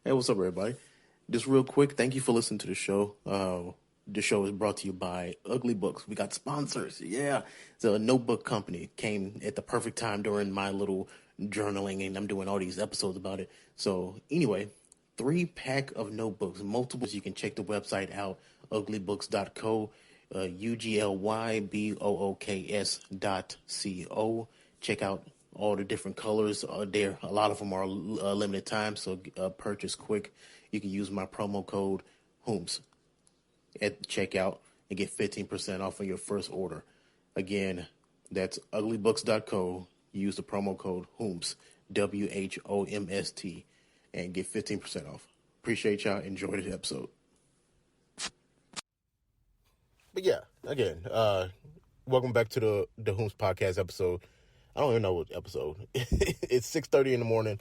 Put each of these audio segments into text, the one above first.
Hey, what's up, everybody? Just real quick, thank you for listening to the show. The show is brought to you by Ugly Books. We got sponsors. Yeah. So a notebook company came at the perfect time during my little journaling, and I'm doing all these episodes about it. So anyway, 3-pack of notebooks, multiples. You can check the website out, uglybooks.co, uglybooks.co. Check out all the different colors are there. A lot of them are limited time, so purchase quick. You can use my promo code Whomst at checkout and get 15% off of your first order. Again, that's uglybooks.co. Use the promo code Whomst, WHOMST, and get 15% off. Appreciate y'all. Enjoy the episode. But yeah, again, welcome back to the Whomst podcast episode. I don't even know what episode. It's 6:30 in the morning.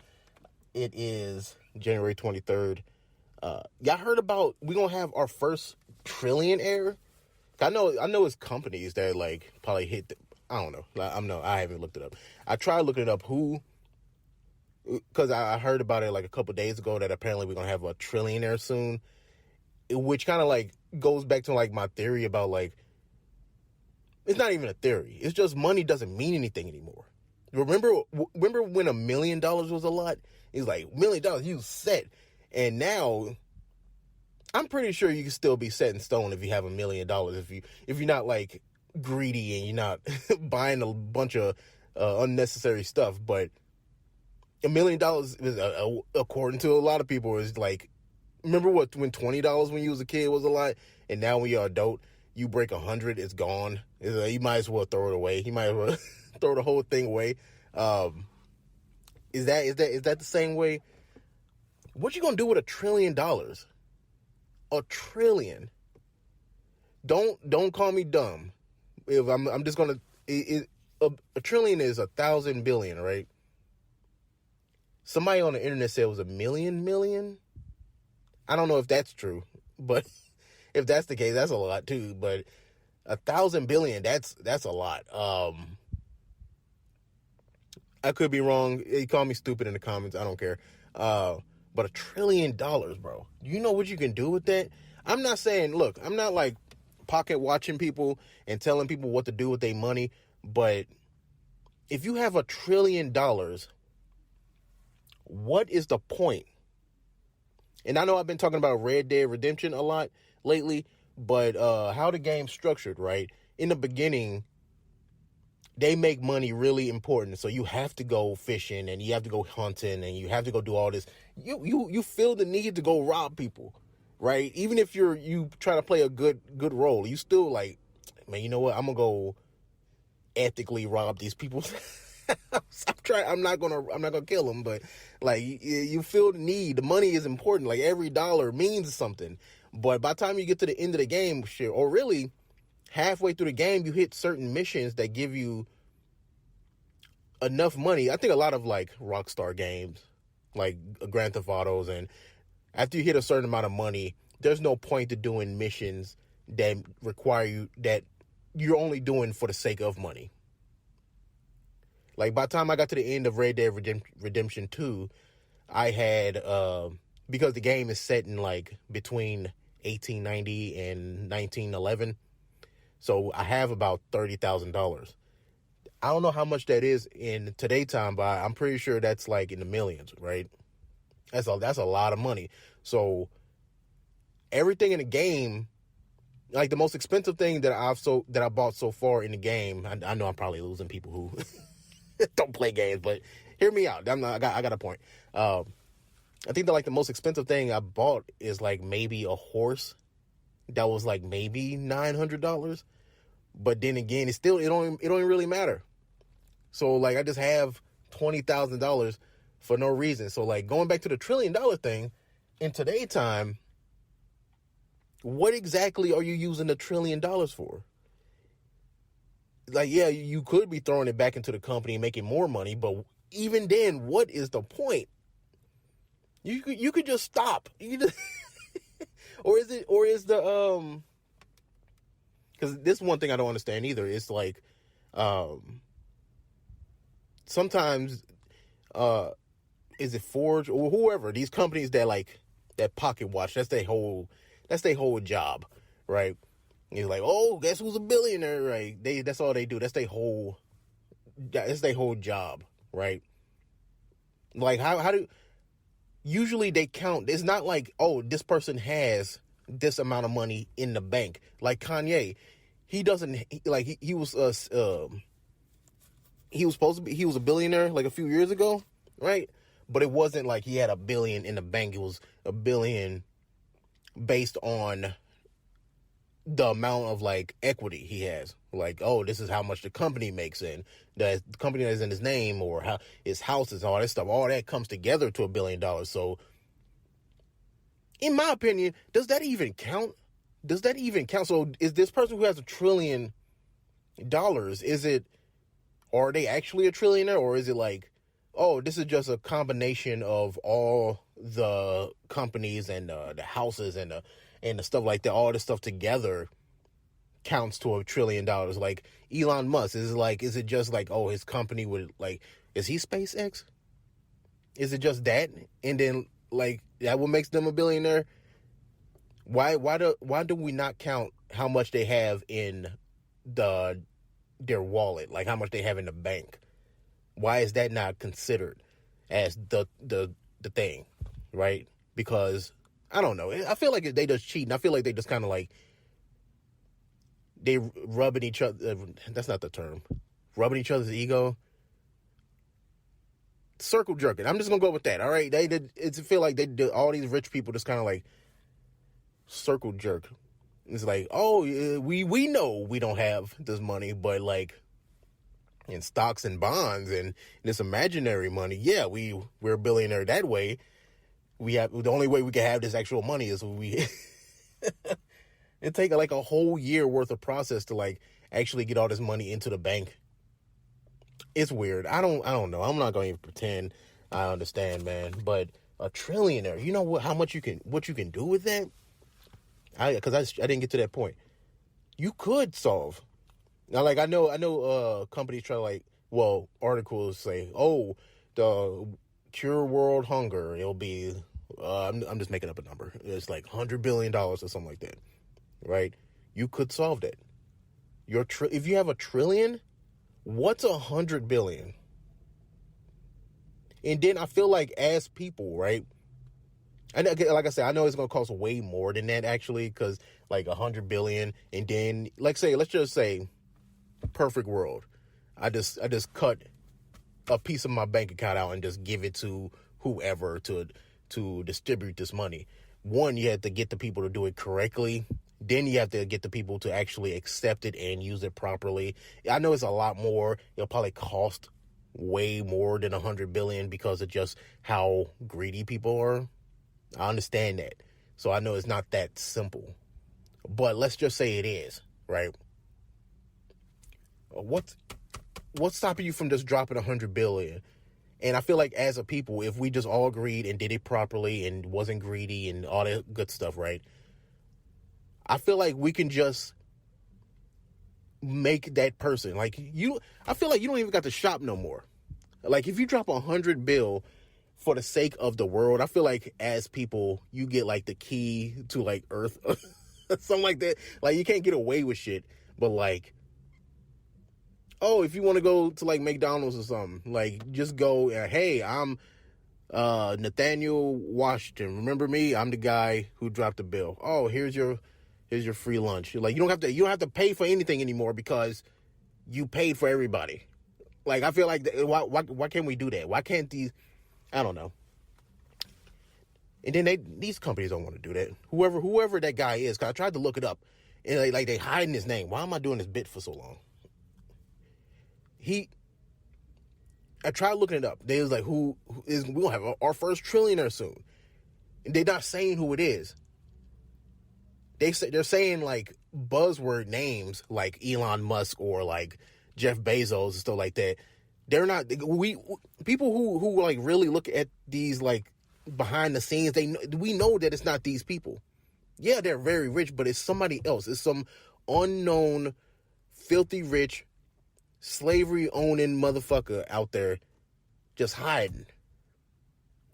It is January 23rd. Y'all heard about we gonna have our first trillionaire? I know it's companies that like probably hit. I don't know. I haven't looked it up. I tried looking it up. Because I heard about it like a couple days ago that apparently we're gonna have a trillionaire soon, which kind of like goes back to like my theory about like it's not even a theory. It's just money doesn't mean anything anymore. Remember when $1 million was a lot? It's like $1 million, you set. And now, I'm pretty sure you can still be set in stone if you have $1 million. If you're not like greedy and you're not buying a bunch of unnecessary stuff. But $1 million is, according to a lot of people, is like, remember when $20 when you was a kid was a lot, and now when you're an adult, you break 100, it's gone. You might as well throw it away. You might as well throw the whole thing away. Is that the same way? What you gonna do with $1 trillion? $1 trillion. Don't call me dumb. If I'm just gonna. A trillion is 1,000 billion, right? Somebody on the internet said it was 1,000,000 million. I don't know if that's true, but if that's the case, that's a lot too. But 1,000 billion, that's a lot. I could be wrong. You call me stupid in the comments. I don't care. But $1 trillion, bro. Do you know what you can do with that? I'm not saying, look, I'm not like pocket watching people and telling people what to do with their money. But if you have $1 trillion, what is the point? And I know I've been talking about Red Dead Redemption a lot lately, but how the game's structured, right? In the beginning, they make money really important. So you have to go fishing and you have to go hunting and you have to go do all this. You feel the need to go rob people, right? Even if you try to play a good role, you still like, man, you know what? I'm gonna go ethically rob these people. I'm not gonna kill them, but like you feel the need. The money is important. Like every dollar means something. But by the time you get to the end of the game, shit, or really halfway through the game, you hit certain missions that give you enough money. I think a lot of like Rockstar games, like Grand Theft Autos, and after you hit a certain amount of money, there's no point to doing missions that require you that you're only doing for the sake of money. Like by the time I got to the end of Red Dead Redemption 2, I had because the game is set in like between 1890 and 1911. So I have about $30,000. I don't know how much that is in today's time, but I'm pretty sure that's like in the millions, right? That's a lot of money. So everything in the game, like the most expensive thing that I bought so far in the game, I know I'm probably losing people who don't play games, but hear me out. I got a point. I think that like the most expensive thing I bought is like maybe a horse that was like maybe $900. But then again, it don't really matter. So like I just have $20,000 for no reason. So like going back to the $1 trillion thing, in today's time, what exactly are you using $1 trillion for? Like, yeah, you could be throwing it back into the company and making more money, but even then, what is the point? You could just stop. You just or is the because this is one thing I don't understand either. It's like sometimes is it Forge or whoever, these companies that like that pocket watch, that's their whole job, right? It's like, oh, guess who's a billionaire, right? That's all they do. That's their whole job, right? Like how do usually they count? It's not like, oh, this person has this amount of money in the bank. Like Kanye, he doesn't like he was supposed to be, he was a billionaire like a few years ago, right? But it wasn't like he had $1 billion in the bank. It was $1 billion based on the amount of like equity he has. Like, oh, this is how much the company makes in the company that is in his name, or how his houses, all that stuff, all that comes together to $1 billion. So in my opinion, does that even count? So is this person who has $1 trillion, is it, are they actually a trillionaire, or is it like, oh, this is just a combination of all the companies and the houses and the stuff like that, all this stuff together counts to $1 trillion? Like Elon Musk, is it just like, oh, his company would, like, is he SpaceX? Is it just that? And then like that what makes them a billionaire? Why do we not count how much they have in their wallet, like how much they have in the bank? Why is that not considered as the thing, right? Because I don't know. I feel like they just cheat, and I feel like they just kind of like they rubbing each other. That's not the term. Rubbing each other's ego. Circle jerking. I'm just gonna go with that. All right. They did. It's feel like they did. All these rich people just kind of like circle jerk. It's like, oh, we know we don't have this money, but like in stocks and bonds and this imaginary money, yeah, we're a billionaire that way. We have, the only way we can have this actual money is we it take like a whole year worth of process to like actually get all this money into the bank. It's weird. I don't know. I'm not going to even pretend I understand, man. But a trillionaire, you know what? How much what you can do with that? Because I didn't get to that point. You could solve. Now, like I know companies try to like, well, articles say, oh, the cure world hunger. It'll be, I'm just making up a number. It's like $100 billion or something like that, right? You could solve that. If you have $1 trillion, what's 100 billion? And then I feel like as people, right? And like I said, I know it's going to cost way more than that actually, because like 100 billion, and then let's just say perfect world. I just cut a piece of my bank account out and just give it to whoever to distribute this money. One, you have to get the people to do it correctly. Then you have to get the people to actually accept it and use it properly. I know it's a lot more. It'll probably cost way more than 100 billion because of just how greedy people are. I understand that. So I know it's not that simple. But let's just say it is, right? What's stopping you from just dropping 100 billion? And I feel like as a people, if we just all agreed and did it properly and wasn't greedy and all that good stuff, right? I feel like we can just make that person like you. I feel like you don't even got to shop no more. Like if you drop 100 bill for the sake of the world, I feel like as people, you get like the key to like Earth, something like that. Like you can't get away with shit, but like, oh, if you want to go to like McDonald's or something, like just go. Hey, I'm Nathaniel Washington. Remember me? I'm the guy who dropped the bill. Oh, here's your free lunch. Like you don't have to pay for anything anymore because you paid for everybody. Like I feel like why can't we do that? Why can't these? I don't know. And then these companies don't want to do that. Whoever that guy is, cause I tried to look it up, and they hiding his name. Why am I doing this bit for so long? I tried looking it up. They was like, we'll have our first trillionaire soon, and they're not saying who it is. They're saying like buzzword names like Elon Musk or like Jeff Bezos and stuff like that. They're not, people who like really look at these like behind the scenes, we know that it's not these people. Yeah, they're very rich, but it's somebody else. It's some unknown, filthy rich, slavery owning motherfucker out there just hiding.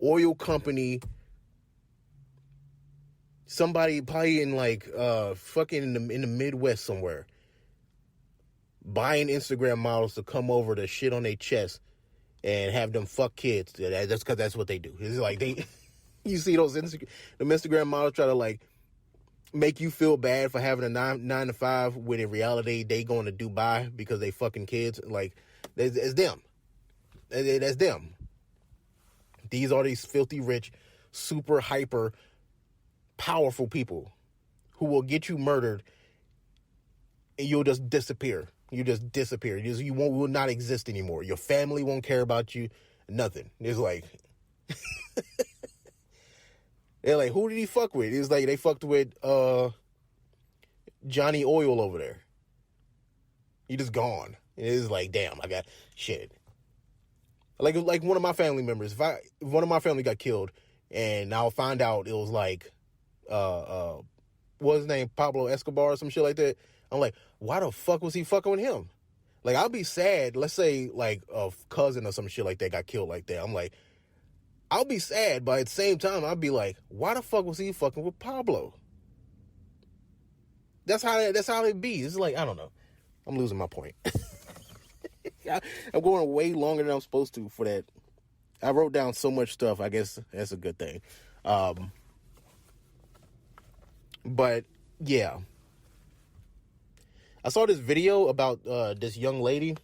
oil company, somebody probably in like fucking in the Midwest somewhere, buying Instagram models to come over to shit on their chest and have them fuck kids. That's because that's what they do. It's like they, you see those Instagram models try to like make you feel bad for having a 9 to 5 when in reality they going to Dubai because they fucking kids. Like it's them. That's them. These are these filthy rich, super hyper powerful people who will get you murdered and you'll just disappear. You just disappear. You will not exist anymore. Your family won't care about you. Nothing. It's like, they're like, who did he fuck with? It's like they fucked with Johnny Oil over there. He just gone. It's like, damn, I got shit. Like one of my family members. If one of my family got killed, and I'll find out it was like, what's his name, Pablo Escobar or some shit like that. I'm like, why the fuck was he fucking with him? Like, I'll be sad. Let's say, like, a cousin or some shit like that got killed like that. I'm like, I'll be sad, but at the same time, I'll be like, why the fuck was he fucking with Pablo? That's how it be. It's like, I don't know. I'm losing my point. I'm going way longer than I'm supposed to for that. I wrote down so much stuff. I guess that's a good thing. But, yeah. I saw this video about this young lady,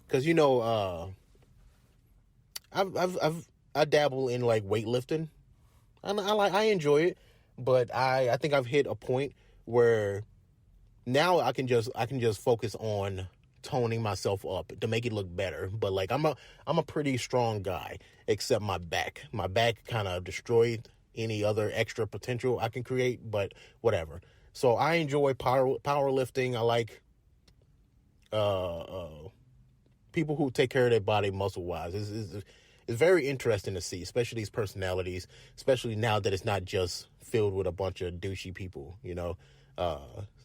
because I dabble in like weightlifting, and I enjoy it, but I think I've hit a point where now I can just focus on toning myself up to make it look better. But like I'm a pretty strong guy, except my back. My back kind of destroyed any other extra potential I can create, but whatever. So I enjoy powerlifting. I like people who take care of their body muscle-wise. It's very interesting to see, especially these personalities, especially now that it's not just filled with a bunch of douchey people,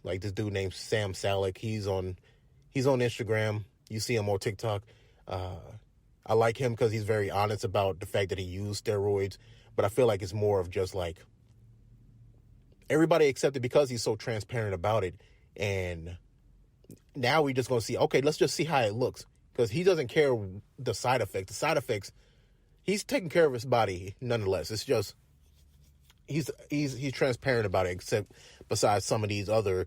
like this dude named Sam Salek. He's on Instagram. You see him on TikTok. I like him because he's very honest about the fact that he used steroids, but I feel like it's more of just like, everybody accepted because he's so transparent about it. And now we're just going to see, okay, let's just see how it looks. Because he doesn't care the side effects. The side effects, he's taking care of his body nonetheless. It's just, he's transparent about it, except besides some of these other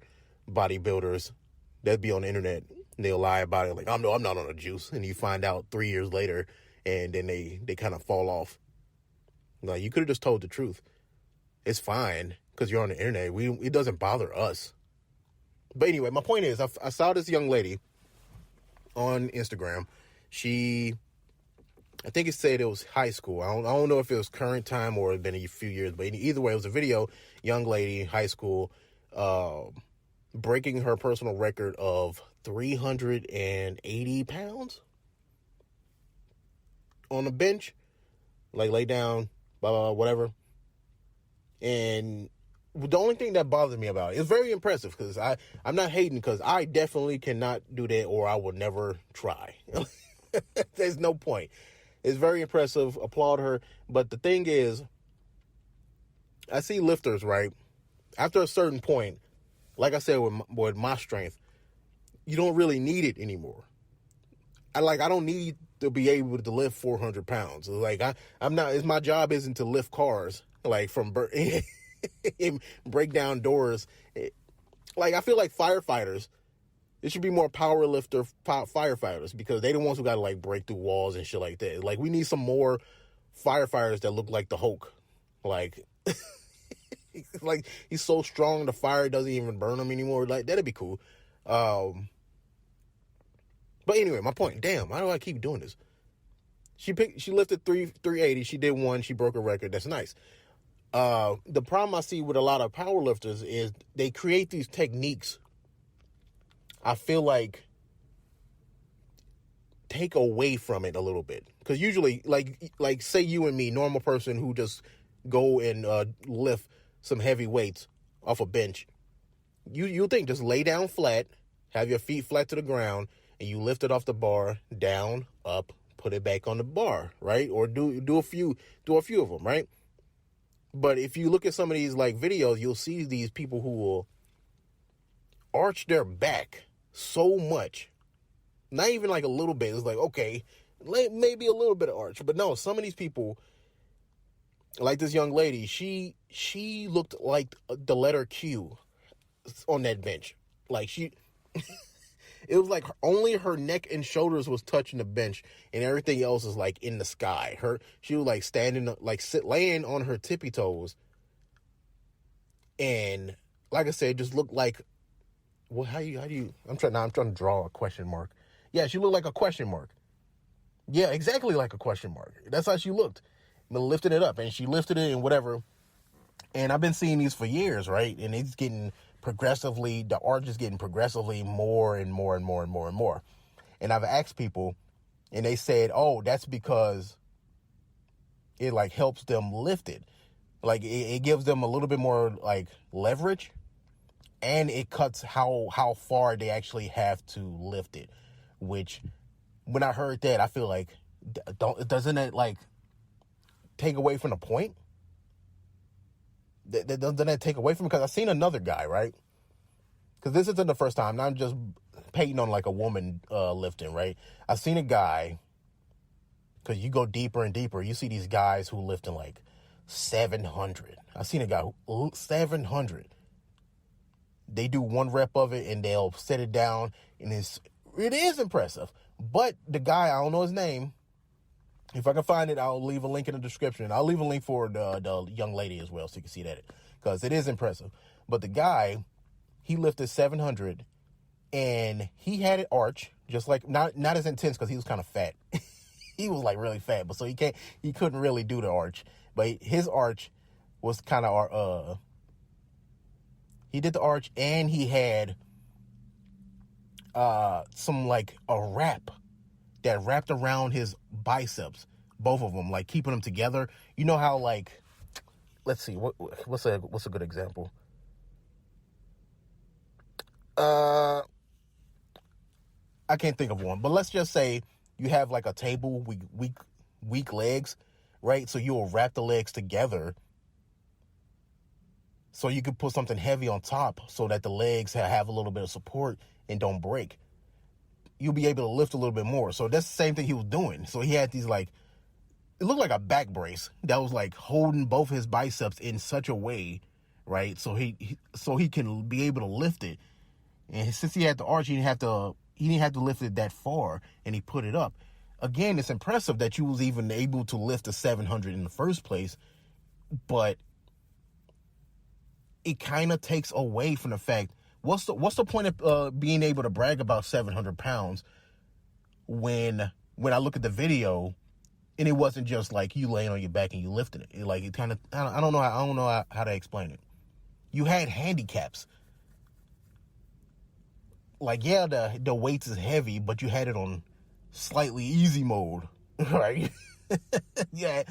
bodybuilders that be on the internet. They'll lie about it. Like, I'm not on a juice. And you find out 3 years later, and then they kind of fall off. Like, you could have just told the truth. It's fine. Because you're on the internet. It doesn't bother us. But anyway, my point is, I saw this young lady on Instagram. I think it said it was high school. I don't know if it was current time or it had been a few years. But either way, it was a video, young lady, high school, breaking her personal record of 380 pounds on the bench. Like, lay down, blah, blah, blah, whatever. And the only thing that bothers me about it is very impressive, because I'm not hating, because I definitely cannot do that, or I would never try. There's no point. It's very impressive. Applaud her. But the thing is, I see lifters, right? After a certain point, like I said, with my strength, you don't really need it anymore. I don't need to be able to lift 400 pounds. Like, I'm not, my job isn't to lift cars, like, from break down doors. Like, I feel like firefighters, it should be more firefighters, because they the ones who got to, like, break through walls and shit like that. Like, we need some more firefighters that look like the Hulk. Like, like, he's so strong the fire doesn't even burn him anymore. Like, that'd be cool. But anyway, my point, damn, why do I keep doing this? She lifted 380. She did one. She broke a record. That's nice. The problem I see with a lot of powerlifters is they create these techniques, I feel like, take away from it a little bit. Because usually, like say you and me, normal person who just go and lift some heavy weights off a bench, you think just lay down flat, have your feet flat to the ground, and you lift it off the bar, down, up, put it back on the bar, right? Or do a few of them, right? But if you look at some of these like videos, you'll see these people who will arch their back so much, not even like a little bit. It's like, okay, maybe a little bit of arch, but no, some of these people, like this young lady, she looked like the letter Q on that bench. Like it was like only her neck and shoulders was touching the bench, and everything else is like in the sky. She was like standing, like laying on her tippy toes, and like I said, just looked like, well, how do you? I'm trying to draw a question mark. Yeah, she looked like a question mark. Yeah, exactly like a question mark. That's how she looked. Lifting it up, and she lifted it and whatever. And I've been seeing these for years, right? And it's getting progressively, the arch is getting progressively more and more and more and more and more. And I've asked people, and they said, oh, that's because it like helps them lift it. Like it gives them a little bit more like leverage, and it cuts how far they actually have to lift it. Which, when I heard that, I feel like, doesn't it like take away from the point? Doesn't that take away from it? Because I've seen another guy, right? Because this isn't the first time. I'm just painting on like a woman lifting, right? I've seen a guy, because you go deeper and deeper, you see these guys who lifting like 700. I've seen a guy who 700. They do one rep of it and they'll set it down, and it is impressive. But the guy, I don't know his name. If I can find it, I'll leave a link in the description. I'll leave a link for the young lady as well, so you can see that, because it is impressive. But the guy, he lifted 700, and he had it arch, just like, not as intense, because he was kind of fat. He was like really fat, but so he couldn't really do the arch. But his arch was kind of, he did the arch, and he had some like a wrap that wrapped around his biceps, both of them, like keeping them together. You know how, like, let's see, what's a good example? I can't think of one, but let's just say you have like a table with weak legs, right? So you'll wrap the legs together so you can put something heavy on top so that the legs have a little bit of support and don't break. You'll be able to lift a little bit more. So that's the same thing he was doing. So he had these, like, it looked like a back brace that was like holding both his biceps in such a way, right? So he can be able to lift it. And since he had the arch, he didn't have to lift it that far, and he put it up. Again, it's impressive that you was even able to lift the 700 in the first place, but it kind of takes away from the fact, what's the point of being able to brag about 700 pounds when I look at the video and it wasn't just like you laying on your back and you lifting it. It kind of, I don't know how to explain it. You had handicaps. Like, yeah, the weights is heavy, but you had it on slightly easy mode, right? yeah,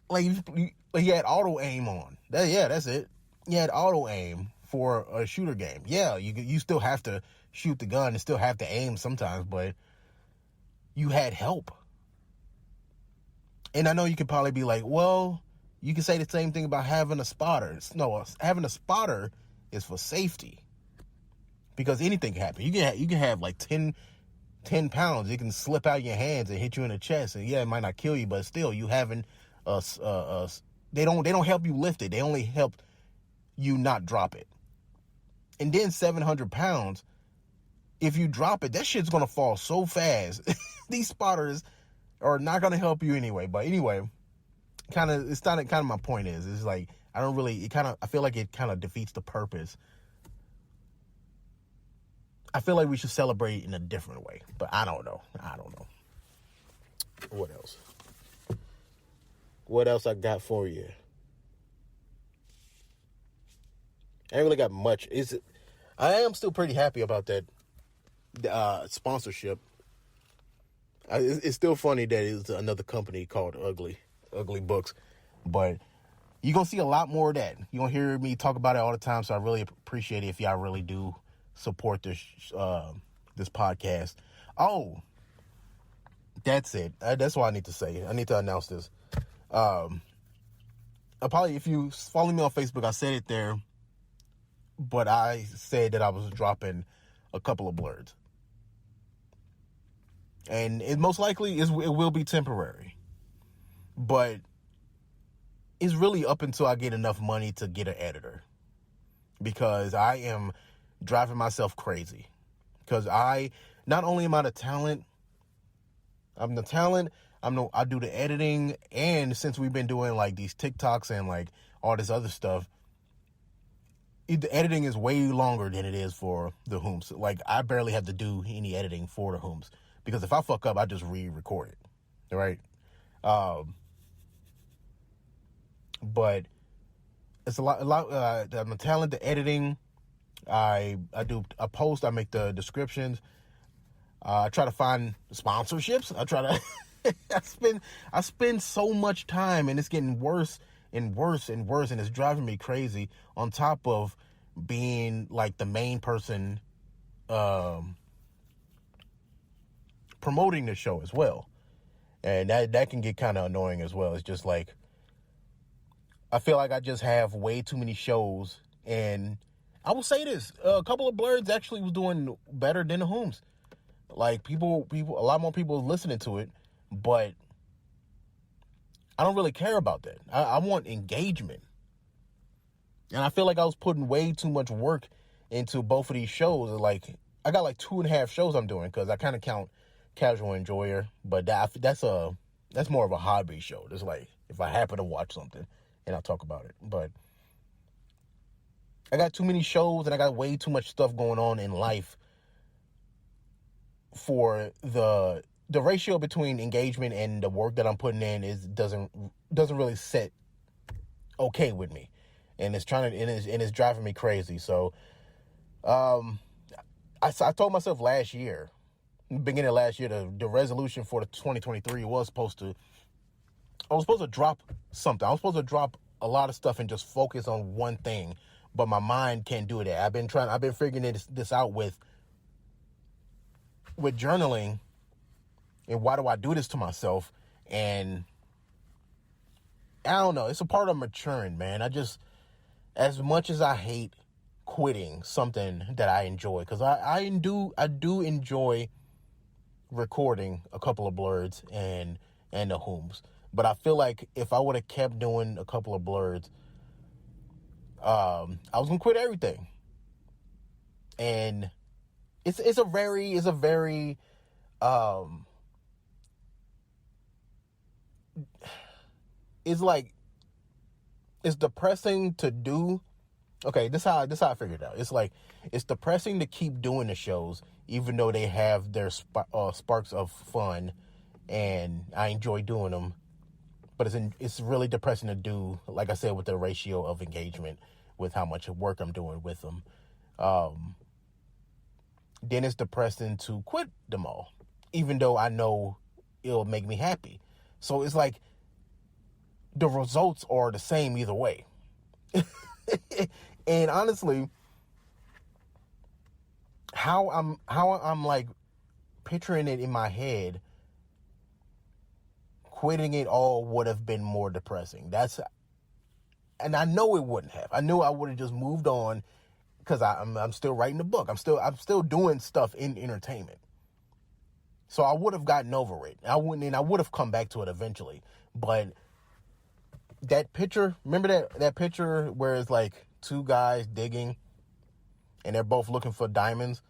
like you had auto aim on. That's it. You had auto aim for a shooter game. Yeah, you still have to shoot the gun and still have to aim sometimes, but you had help. And I know you could probably be like, well, you can say the same thing about having a spotter. No, having a spotter is for safety, because anything can happen. You can have like 10 pounds. It can slip out your hands and hit you in the chest, and yeah, it might not kill you, but still, you having they don't help you lift it. They only help you not drop it. And then 700 pounds, if you drop it, that shit's gonna fall so fast. These spotters are not gonna help you anyway. But anyway, it's not kind of my point is, it's like, I feel like it kind of defeats the purpose. I feel like we should celebrate in a different way, but I don't know. What else? What else I got for you? I ain't really got much. I am still pretty happy about that sponsorship. It's still funny that it's another company called Ugly Books, but you're going to see a lot more of that. You're going to hear me talk about it all the time, so I really appreciate it if y'all really do support this podcast. Oh, That's it. That's what I need to say. I need to announce this. Probably if you follow me on Facebook, I said it there, but I said that I was dropping a couple of blerdz. And it most likely it will be temporary. But it's really up until I get enough money to get an editor. Because I am driving myself crazy. Because not only am I the talent, I'm the talent, I do the editing, and since we've been doing like these TikToks and like all this other stuff, the editing is way longer than it is for the Whomst. Like, I barely have to do any editing for the Whomst, because if I fuck up, I just re-record it, right? But it's a lot. I'm a talent, the editing. I post, I make the descriptions. I try to find sponsorships. I try to. I spend so much time, and it's getting worse and worse and worse, and it's driving me crazy. On top of being like the main person promoting the show as well, and that can get kind of annoying as well. It's just like I feel like I just have way too many shows, and I will say this: a couple of blerdz actually was doing better than the Whomst. Like people, a lot more people listening to it, but I don't really care about that. I want engagement. And I feel like I was putting way too much work into both of these shows. Like, I got like 2.5 shows I'm doing, because I kind of count Casual Enjoyer, but that's more of a hobby show. It's like if I happen to watch something and I'll talk about it. But I got too many shows, and I got way too much stuff going on in life for the ratio between engagement and the work that I'm putting in doesn't really set okay with me, and it's driving me crazy. So, I told myself beginning of last year, the resolution for the 2023 I was supposed to drop something. I was supposed to drop a lot of stuff and just focus on one thing, but my mind can't do that. I've been figuring this out with journaling, and why do I do this to myself? And I don't know. It's a part of maturing, man. As much as I hate quitting something that I enjoy, because I do enjoy recording a couple of blerdz and the Whomst, but I feel like if I would have kept doing a couple of blerdz, I was gonna quit everything. And it's a very it's like, it's depressing to do. Okay, this how I figured it out. It's like, it's depressing to keep doing the shows, even though they have their sparks of fun, and I enjoy doing them. But it's really depressing to do, like I said, with the ratio of engagement, with how much work I'm doing with them. Then it's depressing to quit them all, even though I know it'll make me happy. So it's like the results are the same either way. And honestly, how I'm like picturing it in my head, quitting it all would have been more depressing. And I know it wouldn't have. I knew I would have just moved on, because I'm still writing the book. I'm still doing stuff in entertainment. So I would have gotten over it. I would have come back to it eventually. But that picture, remember that picture where it's like two guys digging, and they're both looking for diamonds,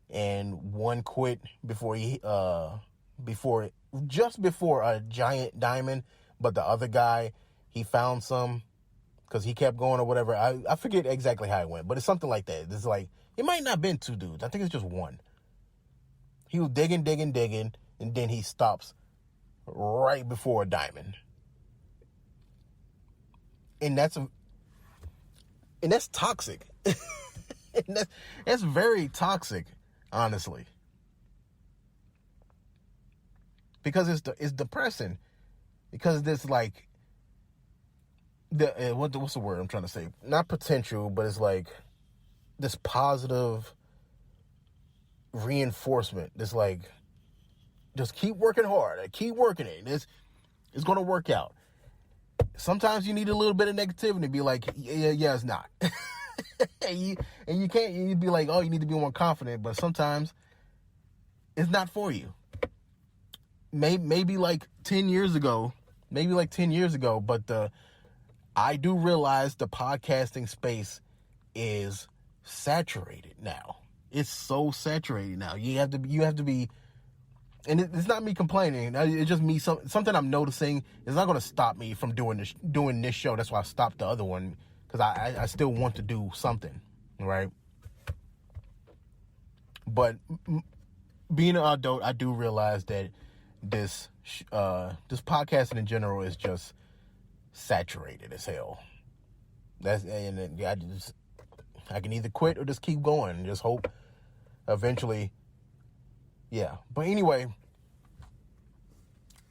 and one quit before a giant diamond, but the other guy, he found some because he kept going or whatever. I forget exactly how it went, but it's something like that. It's like, it might not have been two dudes. I think it's just one. He was digging, and then he stops right before a diamond. And that's toxic. And that's very toxic, honestly. Because it's depressing. Because there's like what's the word I'm trying to say? Not potential, but it's like this positive reinforcement. This like Just keep working hard. Keep working it. It's going to work out. Sometimes you need a little bit of negativity to be like, yeah, it's not. and you can't, you'd be like, oh, you need to be more confident. But sometimes it's not for you. Maybe like 10 years ago, but I do realize the podcasting space is saturated now. It's so saturated now. You have to be, and it's not me complaining. It's just me. Something I'm noticing is not going to stop me from doing this show. That's why I stopped the other one, because I still want to do something, right? But being an adult, I do realize that this podcasting in general is just saturated as hell. I can either quit or just keep going and just hope eventually. Yeah. But anyway,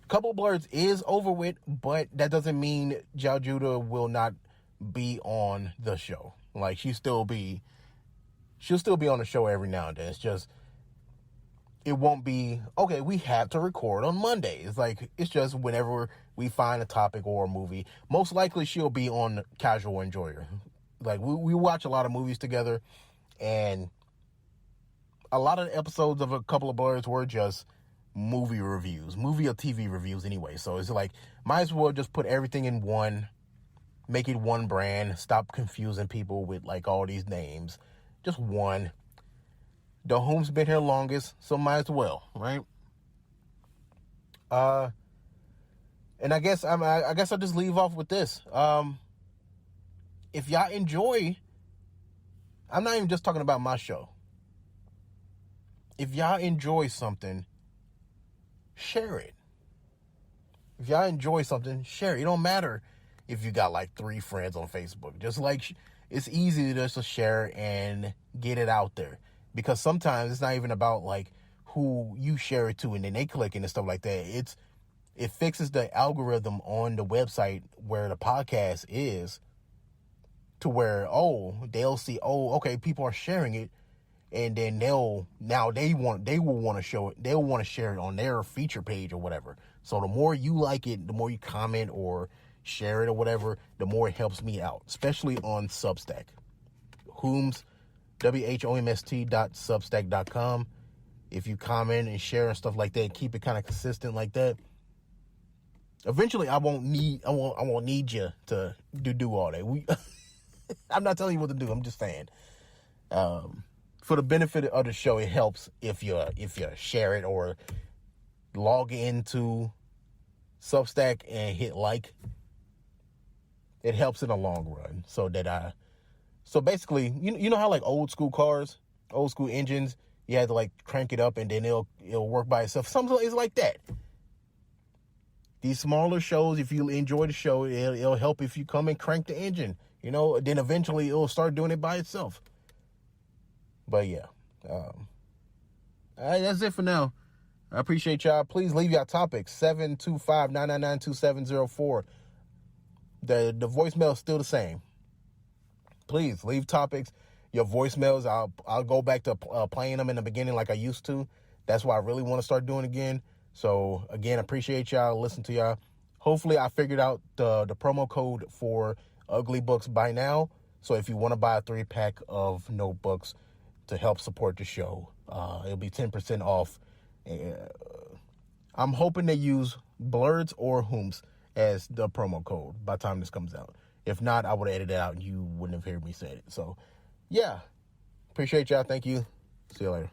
Couple Blerdz is over with, but that doesn't mean Jao Judah will not be on the show. Like, she'll still be on the show every now and then. It's just, it won't be, okay, we have to record on Monday. It's just whenever we find a topic or a movie. Most likely she'll be on Casual Enjoyer. Like, we watch a lot of movies together, and a lot of the episodes of A Couple of Blerdz were just movie reviews, movie or TV reviews anyway. So it's like, might as well just put everything in one, make it one brand, stop confusing people with like all these names. Just one. The Whomst been here longest, so might as well, right? And I guess I'll just leave off with this. If y'all enjoy, I'm not even just talking about my show. If y'all enjoy something, share it. If y'all enjoy something, share it. It don't matter if you got like 3 friends on Facebook. Just like, it's easy to just share and get it out there. Because sometimes it's not even about like who you share it to and then they click and stuff like that. It fixes the algorithm on the website where the podcast is, to where, they'll see, okay, people are sharing it, and then they will want to show it. They'll want to share it on their feature page or whatever. So the more you like it, the more you comment or share it or whatever, the more it helps me out, especially on Substack. Whomst, WHOMST.substack.com. If you comment and share and stuff like that, keep it kind of consistent like that. Eventually, I won't need you to do all that. I'm not telling you what to do. I'm just saying, for the benefit of the show, it helps if you share it or log into Substack and hit like. It helps in the long run. So basically, you know how like old school cars, old school engines, you had to like crank it up and then it'll work by itself. Something is like that. These smaller shows, if you enjoy the show, it'll help if you come and crank the engine. Then eventually it'll start doing it by itself. But yeah, that's it for now. I appreciate y'all. Please leave your topics, 725-999-2704. The voicemail is still the same. Please leave topics, your voicemails. I'll go back to playing them in the beginning like I used to. That's what I really want to start doing again. So again, appreciate y'all. Listen to y'all. Hopefully I figured out the promo code for Ugly Books by now. So if you want to buy a 3-pack of notebooks to help support the show, it'll be 10% off. I'm hoping they use Blerdz or Whomst as the promo code by the time this comes out. If not, I would have edited it out and you wouldn't have heard me say it. So, yeah. Appreciate y'all. Thank you. See you later.